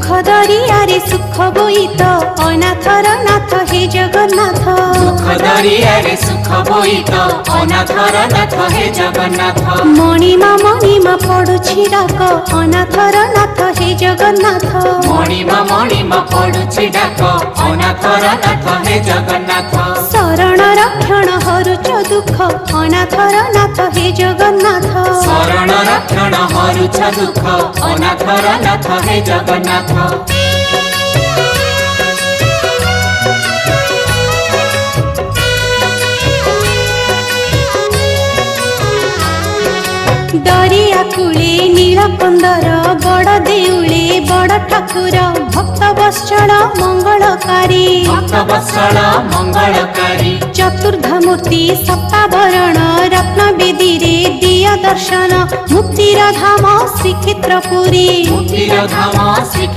दरियारे सुख बोईत अनाथर नाथ हे जगन्नाथ। दुख दरियारे सुख बोईत अनाथर नाथ हे जगन्नाथ। मणिमा पड़ुछि डाक अनाथर नाथ हे जगन्नाथ। मणिमा पड़ुछि डाक अनाथर नाथ हे जगन्नाथ। शरण रक्षण हरुच दुख अनाथर नाथ हे जगन्नाथ। शरण रक्षण हरुच दुख अनाथर नाथ हे जगन्नाथ। दरिया कूले नीलकंदर बड़ देउले बड़ ठाकुर भक्त वत्सल मंगलकारी। भक्त वत्सल मंगलकारी। चतुर्धमूर्ति सप्तावरण रत्न बेदी रे दिय दर्शन मुक्तिर धाम श्रीक्षेत्रपुरी। मुक्तिर धाम श्री